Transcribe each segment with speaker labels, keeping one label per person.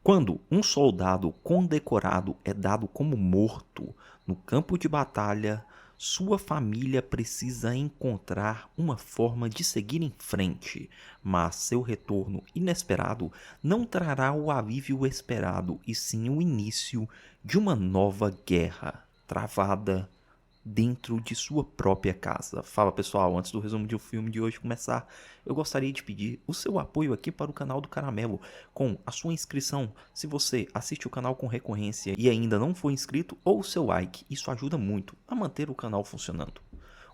Speaker 1: Quando um soldado condecorado é dado como morto no campo de batalha, sua família precisa encontrar uma forma de seguir em frente, mas seu retorno inesperado não trará o alívio esperado, e sim o início de uma nova guerra travada dentro de sua própria casa. Fala pessoal, antes do resumo do filme de hoje começar, eu gostaria de pedir o seu apoio aqui para o canal do Caramelo com a sua inscrição, se você assiste o canal com recorrência e ainda não foi inscrito, ou o seu like. Isso ajuda muito a manter o canal funcionando.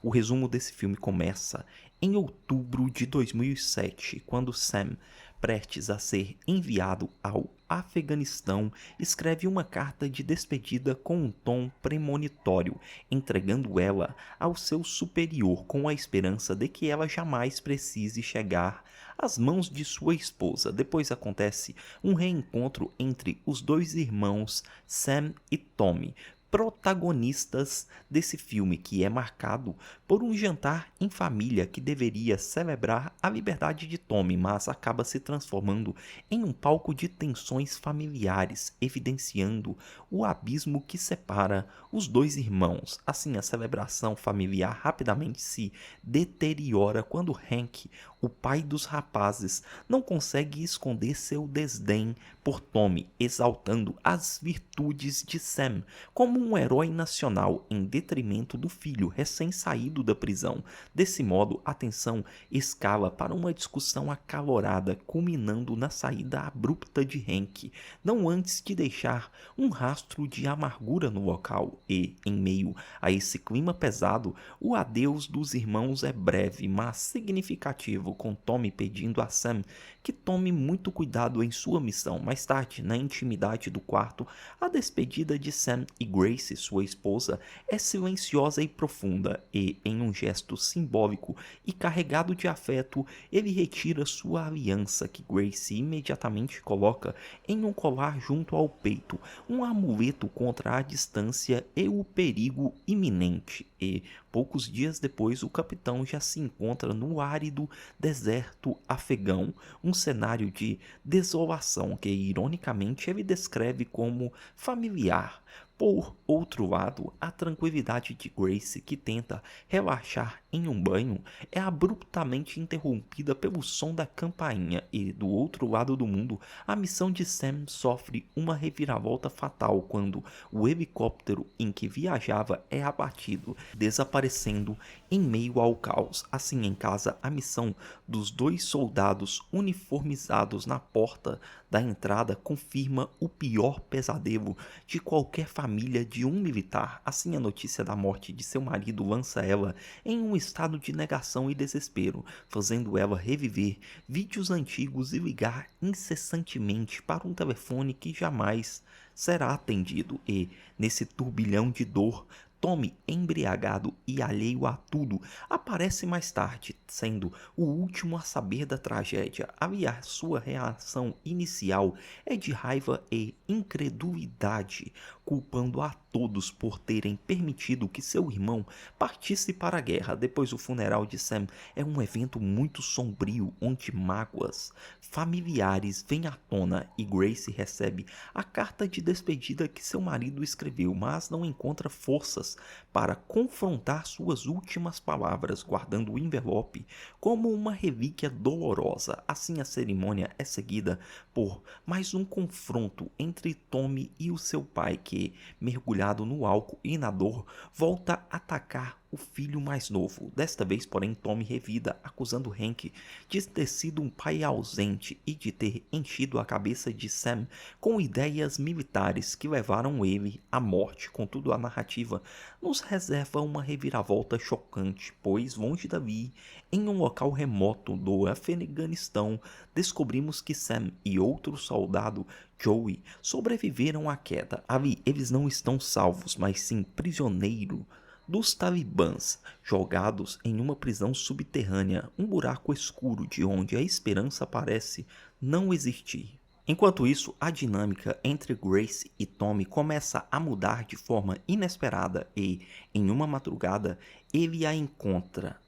Speaker 1: O resumo desse filme começa em outubro de 2007, quando Sam, prestes a ser enviado ao Afeganistão, escreve uma carta de despedida com um tom premonitório, entregando ela ao seu superior com a esperança de que ela jamais precise chegar às mãos de sua esposa. Depois acontece um reencontro entre os dois irmãos Sam e Tommy, protagonistas desse filme, que é marcado por um jantar em família que deveria celebrar a liberdade de Tommy, mas acaba se transformando em um palco de tensões familiares, evidenciando o abismo que separa os dois irmãos. Assim, a celebração familiar rapidamente se deteriora quando Hank, o pai dos rapazes, não consegue esconder seu desdém por Tommy, exaltando as virtudes de Sam como um herói nacional em detrimento do filho recém-saído da prisão. Desse modo, a tensão escala para uma discussão acalorada, culminando na saída abrupta de Hank, não antes de deixar um rastro de amargura no local. E, em meio a esse clima pesado, o adeus dos irmãos é breve, mas significativo, com Tommy pedindo a Sam que tome muito cuidado em sua missão. Mais tarde, na intimidade do quarto, a despedida de Sam e Grace, sua esposa, é silenciosa e profunda, e, em um gesto simbólico e carregado de afeto, ele retira sua aliança, que Grace imediatamente coloca em um colar junto ao peito, um amuleto contra a distância e o perigo iminente. E, poucos dias depois, o capitão já se encontra no árido deserto afegão, um cenário de desolação que, ironicamente, ele descreve como familiar. Por outro lado, a tranquilidade de Grace, que tenta relaxar em um banho, é abruptamente interrompida pelo som da campainha, e do outro lado do mundo, a missão de Sam sofre uma reviravolta fatal quando o helicóptero em que viajava é abatido, desaparecendo em meio ao caos. Assim, em casa, a missão dos dois soldados uniformizados na porta da entrada confirma o pior pesadelo de qualquer família de um militar. Assim, a notícia da morte de seu marido lança ela em um estado de negação e desespero, fazendo ela reviver vídeos antigos e ligar incessantemente para um telefone que jamais será atendido. E, nesse turbilhão de dor, Tommy, embriagado e alheio a tudo, aparece mais tarde, sendo o último a saber da tragédia. Aliás, sua reação inicial é de raiva e incredulidade, culpando a todos por terem permitido que seu irmão partisse para a guerra. Depois, o funeral de Sam é um evento muito sombrio, onde mágoas familiares vêm à tona, e Grace recebe a carta de despedida que seu marido escreveu, mas não encontra forças para confrontar suas últimas palavras, guardando o envelope como uma relíquia dolorosa. Assim, a cerimônia é seguida por mais um confronto entre Tommy e o seu pai, que, mergulhado no álcool e na dor, volta a atacar o filho mais novo. Desta vez, porém, Tommy revida, acusando Hank de ter sido um pai ausente e de ter enchido a cabeça de Sam com ideias militares que levaram ele à morte. Contudo, a narrativa nos reserva uma reviravolta chocante, pois, longe dali, em um local remoto do Afeganistão, descobrimos que Sam e outro soldado, Joey, sobreviveram à queda. Ali, eles não estão salvos, mas sim prisioneiros dos talibãs, jogados em uma prisão subterrânea, um buraco escuro de onde a esperança parece não existir. Enquanto isso, a dinâmica entre Grace e Tommy começa a mudar de forma inesperada e, em uma madrugada, ele a encontra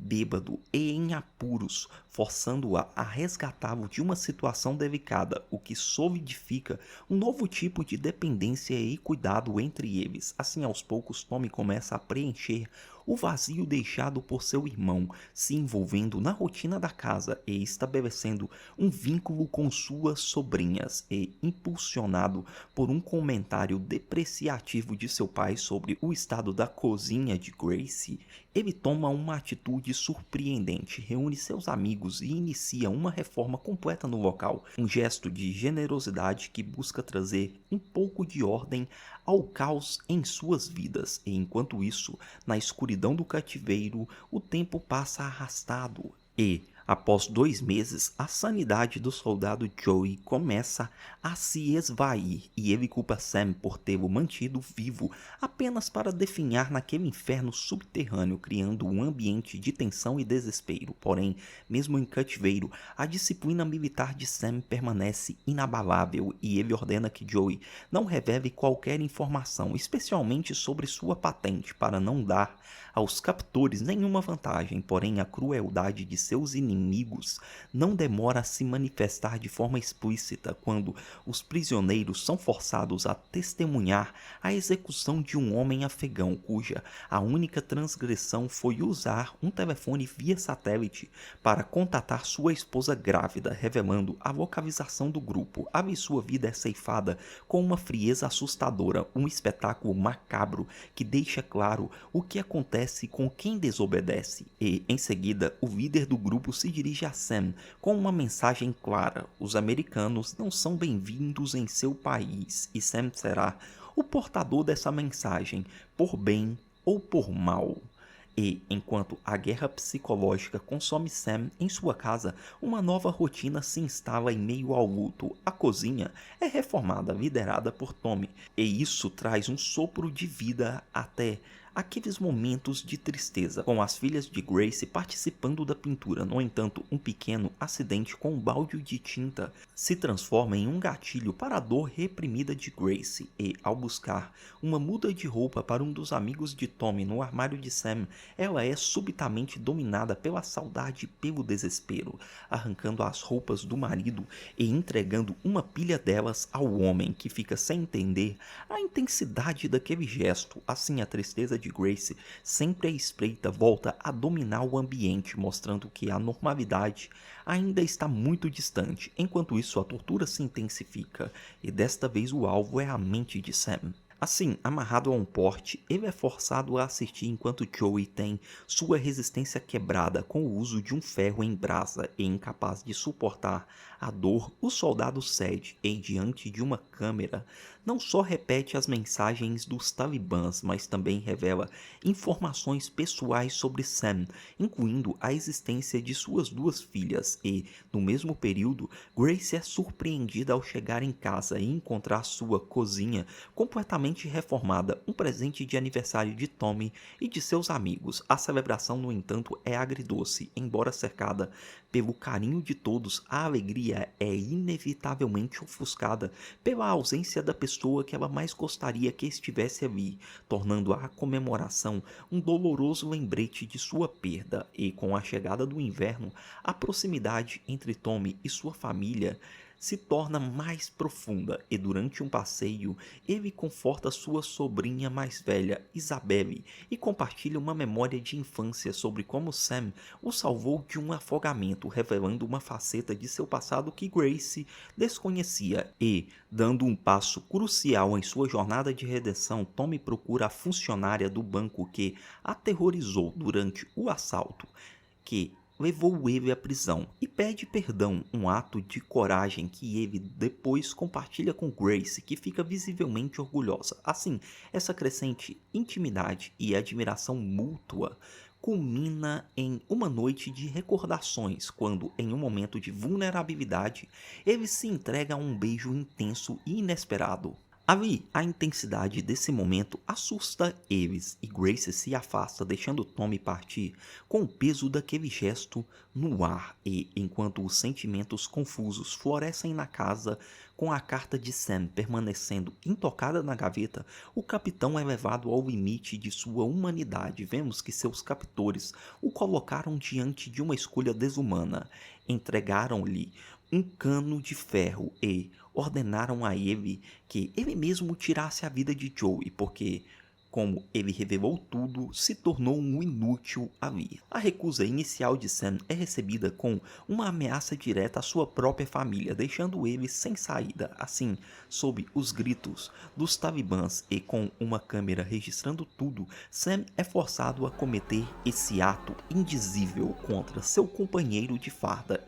Speaker 1: bêbado e em apuros, forçando-a a resgatá-lo de uma situação delicada, o que solidifica um novo tipo de dependência e cuidado entre eles. Assim, aos poucos, Tommy começa a preencher o vazio deixado por seu irmão, se envolvendo na rotina da casa e estabelecendo um vínculo com suas sobrinhas, e impulsionado por um comentário depreciativo de seu pai sobre o estado da cozinha de Gracie, ele toma uma atitude surpreendente, reúne seus amigos e inicia uma reforma completa no local, um gesto de generosidade que busca trazer um pouco de ordem ao caos em suas vidas. E enquanto isso, na escuridão do cativeiro, o tempo passa arrastado e, após 2 meses, a sanidade do soldado Joey começa a se esvair e ele culpa Sam por tê-lo mantido vivo apenas para definhar naquele inferno subterrâneo, criando um ambiente de tensão e desespero. Porém, mesmo em cativeiro, a disciplina militar de Sam permanece inabalável e ele ordena que Joey não revele qualquer informação, especialmente sobre sua patente, para não dar aos captores nenhuma vantagem. Porém, a crueldade de seus inimigos não demora a se manifestar de forma explícita quando os prisioneiros são forçados a testemunhar a execução de um homem afegão cuja a única transgressão foi usar um telefone via satélite para contatar sua esposa grávida, revelando a localização do grupo. A sua vida é ceifada com uma frieza assustadora, um espetáculo macabro que deixa claro o que acontece com quem desobedece. E, em seguida, o líder do grupo se dirige a Sam com uma mensagem clara: os americanos não são bem-vindos em seu país, e Sam será o portador dessa mensagem, por bem ou por mal. E, enquanto a guerra psicológica consome Sam em sua casa, uma nova rotina se instala em meio ao luto. A cozinha é reformada, liderada por Tommy, e isso traz um sopro de vida até aqueles momentos de tristeza, com as filhas de Gracie participando da pintura. No entanto, um pequeno acidente com um balde de tinta se transforma em um gatilho para a dor reprimida de Gracie, e, ao buscar uma muda de roupa para um dos amigos de Tommy no armário de Sam, ela é subitamente dominada pela saudade e pelo desespero, arrancando as roupas do marido e entregando uma pilha delas ao homem, que fica sem entender a intensidade daquele gesto. Assim, a tristeza de Gracie, sempre à espreita, volta a dominar o ambiente, mostrando que a normalidade ainda está muito distante. Enquanto isso, a tortura se intensifica, e desta vez o alvo é a mente de Sam. Assim, amarrado a um porte, ele é forçado a assistir enquanto Joey tem sua resistência quebrada com o uso de um ferro em brasa, e incapaz de suportar a dor, o soldado cede e, diante de uma câmera, não só repete as mensagens dos talibãs, mas também revela informações pessoais sobre Sam, incluindo a existência de suas 2 filhas. E, no mesmo período, Gracie é surpreendida ao chegar em casa e encontrar sua cozinha completamente reformada, um presente de aniversário de Tommy e de seus amigos. A celebração, no entanto, é agridoce. Embora cercada pelo carinho de todos, a alegria é inevitavelmente ofuscada pela ausência da pessoa que ela mais gostaria que estivesse ali, tornando a comemoração um doloroso lembrete de sua perda. E, com a chegada do inverno, a proximidade entre Tommy e sua família se torna mais profunda, e durante um passeio ele conforta sua sobrinha mais velha, Isabelle, e compartilha uma memória de infância sobre como Sam o salvou de um afogamento, revelando uma faceta de seu passado que Gracie desconhecia. E, dando um passo crucial em sua jornada de redenção, Tommy procura a funcionária do banco que aterrorizou durante o assalto, que levou ele à prisão, e pede perdão, um ato de coragem que ele depois compartilha com Gracie, que fica visivelmente orgulhosa. Assim, essa crescente intimidade e admiração mútua culmina em uma noite de recordações, quando, em um momento de vulnerabilidade, ele se entrega a um beijo intenso e inesperado. A intensidade desse momento assusta eles e Grace se afasta, deixando Tommy partir com o peso daquele gesto no ar e, enquanto os sentimentos confusos florescem na casa, com a carta de Sam permanecendo intocada na gaveta, o capitão é levado ao limite de sua humanidade. Vemos que seus captores o colocaram diante de uma escolha desumana. Entregaram-lhe um cano de ferro e ordenaram a ele que ele mesmo tirasse a vida de Joey, porque, como ele revelou tudo, se tornou um inútil ali. A recusa inicial de Sam é recebida com uma ameaça direta à sua própria família, deixando ele sem saída. Assim, sob os gritos dos talibãs e com uma câmera registrando tudo, Sam é forçado a cometer esse ato indizível contra seu companheiro de farda.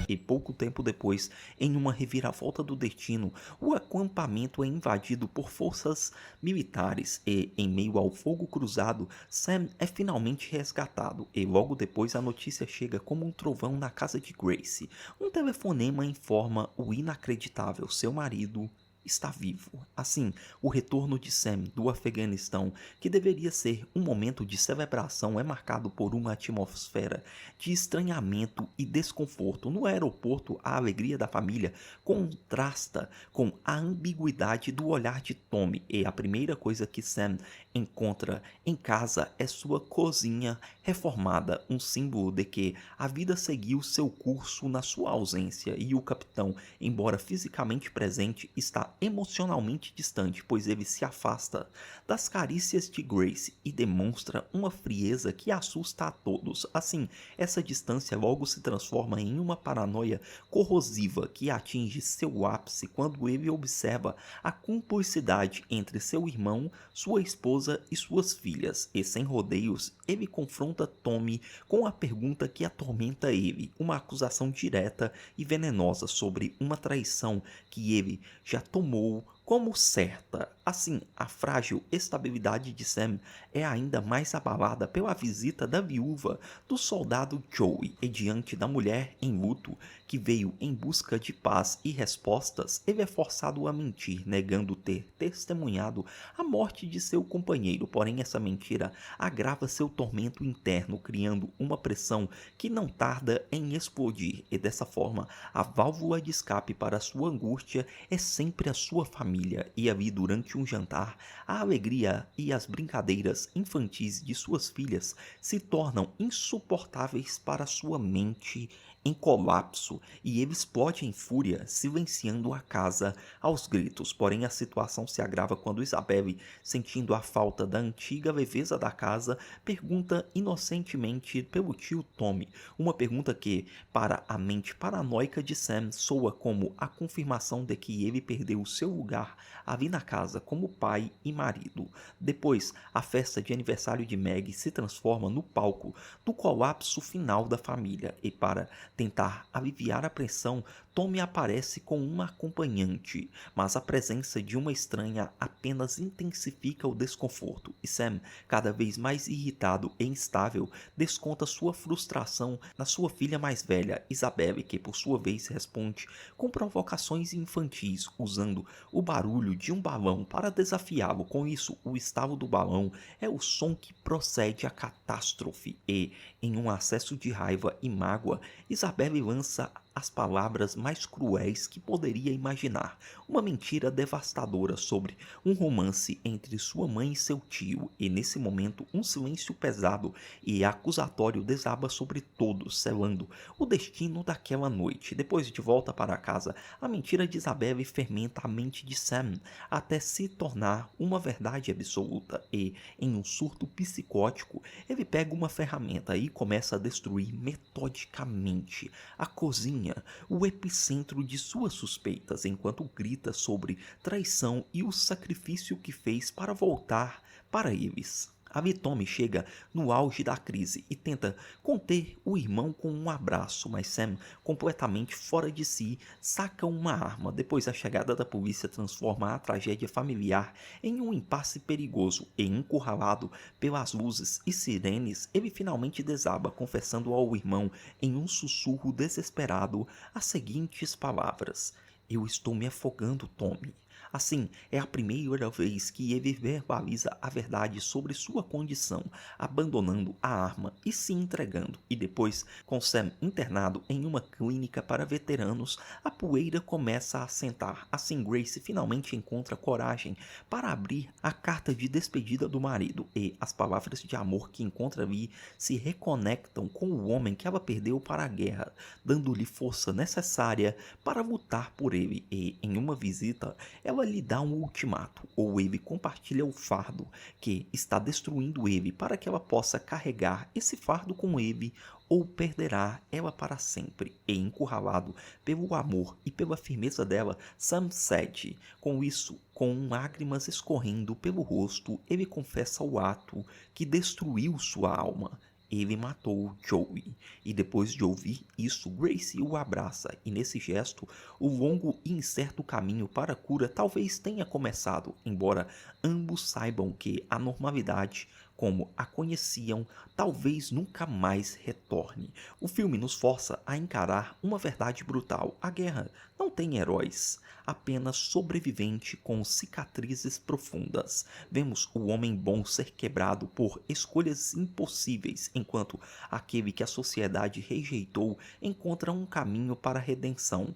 Speaker 1: E pouco tempo depois, em uma reviravolta do destino, o acampamento é invadido por forças militares e, em meio ao fogo cruzado, Sam é finalmente resgatado. E logo depois a notícia chega como um trovão na casa de Grace. Um telefonema informa o inacreditável: seu marido está vivo. Assim, o retorno de Sam do Afeganistão, que deveria ser um momento de celebração, é marcado por uma atmosfera de estranhamento e desconforto. No aeroporto, a alegria da família contrasta com a ambiguidade do olhar de Tommy, e a primeira coisa que Sam encontra em casa é sua cozinha reformada, um símbolo de que a vida seguiu seu curso na sua ausência, e o capitão, embora fisicamente presente, está emocionalmente distante, pois ele se afasta das carícias de Grace e demonstra uma frieza que assusta a todos. Assim, essa distância logo se transforma em uma paranoia corrosiva que atinge seu ápice quando ele observa a cumplicidade entre seu irmão, sua esposa e suas filhas, e sem rodeios, ele confronta Tommy com a pergunta que atormenta ele, uma acusação direta e venenosa sobre uma traição que ele já tomou como certa. Assim, a frágil estabilidade de Sam é ainda mais abalada pela visita da viúva do soldado Joey, e diante da mulher em luto que veio em busca de paz e respostas, ele é forçado a mentir, negando ter testemunhado a morte de seu companheiro. Porém, essa mentira agrava seu tormento interno, criando uma pressão que não tarda em explodir, e dessa forma, a válvula de escape para sua angústia é sempre a sua família. E ali, durante um jantar, a alegria e as brincadeiras infantis de suas filhas se tornam insuportáveis para sua mente em colapso, e ele explode em fúria, silenciando a casa aos gritos. Porém, a situação se agrava quando Isabelle, sentindo a falta da antiga leveza da casa, pergunta inocentemente pelo tio Tommy, uma pergunta que, para a mente paranoica de Sam, soa como a confirmação de que ele perdeu seu lugar ali na casa como pai e marido. Depois, a festa de aniversário de Meg se transforma no palco do colapso final da família, e para tentar aliviar a pressão, Tommy aparece com uma acompanhante, mas a presença de uma estranha apenas intensifica o desconforto, e Sam, cada vez mais irritado e instável, desconta sua frustração na sua filha mais velha, Isabelle, que por sua vez responde com provocações infantis, usando o barulho de um balão para desafiá-lo. Com isso, o estalo do balão é o som que procede à catástrofe, e, em um acesso de raiva e mágoa, Isabelle lança as palavras mais cruéis que poderia imaginar, uma mentira devastadora sobre um romance entre sua mãe e seu tio, e nesse momento um silêncio pesado e acusatório desaba sobre todos, selando o destino daquela noite. Depois de volta para casa, a mentira de Isabelle fermenta a mente de Sam até se tornar uma verdade absoluta, e, em um surto psicótico, ele pega uma ferramenta e começa a destruir metodicamente a cozinha, o epicentro de suas suspeitas, enquanto grita sobre traição e o sacrifício que fez para voltar para eles. A Tommy chega no auge da crise e tenta conter o irmão com um abraço, mas Sam, completamente fora de si, saca uma arma. Depois a chegada da polícia transforma a tragédia familiar em um impasse perigoso e encurralado pelas luzes e sirenes, ele finalmente desaba, confessando ao irmão em um sussurro desesperado as seguintes palavras: "Eu estou me afogando, Tommy." Assim, é a primeira vez que ele verbaliza a verdade sobre sua condição, abandonando a arma e se entregando. E depois, com Sam internado em uma clínica para veteranos, a poeira começa a assentar. Assim, Grace finalmente encontra coragem para abrir a carta de despedida do marido, e as palavras de amor que encontra ali se reconectam com o homem que ela perdeu para a guerra, dando-lhe força necessária para lutar por ele. E, em uma visita, ela lhe dá um ultimato: ou ele compartilha o fardo que está destruindo ele para que ela possa carregar esse fardo com ele, ou perderá ela para sempre. E encurralado pelo amor e pela firmeza dela, Sam cede. Com isso, com lágrimas escorrendo pelo rosto, ele confessa o ato que destruiu sua alma. Ele matou Joey. E depois de ouvir isso, Grace o abraça, e nesse gesto, o longo e incerto caminho para a cura talvez tenha começado, embora ambos saibam que a normalidade, como a conheciam, talvez nunca mais retorne. O filme nos força a encarar uma verdade brutal: a guerra não tem heróis, apenas sobrevivente com cicatrizes profundas. Vemos o homem bom ser quebrado por escolhas impossíveis, enquanto aquele que a sociedade rejeitou encontra um caminho para a redenção.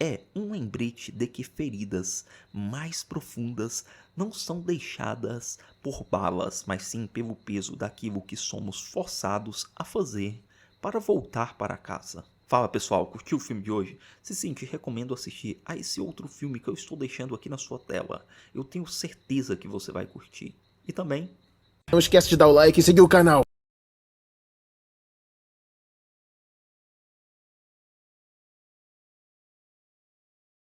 Speaker 1: É um lembrete de que feridas mais profundas não são deixadas por balas, mas sim pelo peso daquilo que somos forçados a fazer para voltar para casa. Fala pessoal, curtiu o filme de hoje? Se sim, te recomendo assistir a esse outro filme que eu estou deixando aqui na sua tela. Eu tenho certeza que você vai curtir. E também...
Speaker 2: não esquece de dar o like e seguir o canal.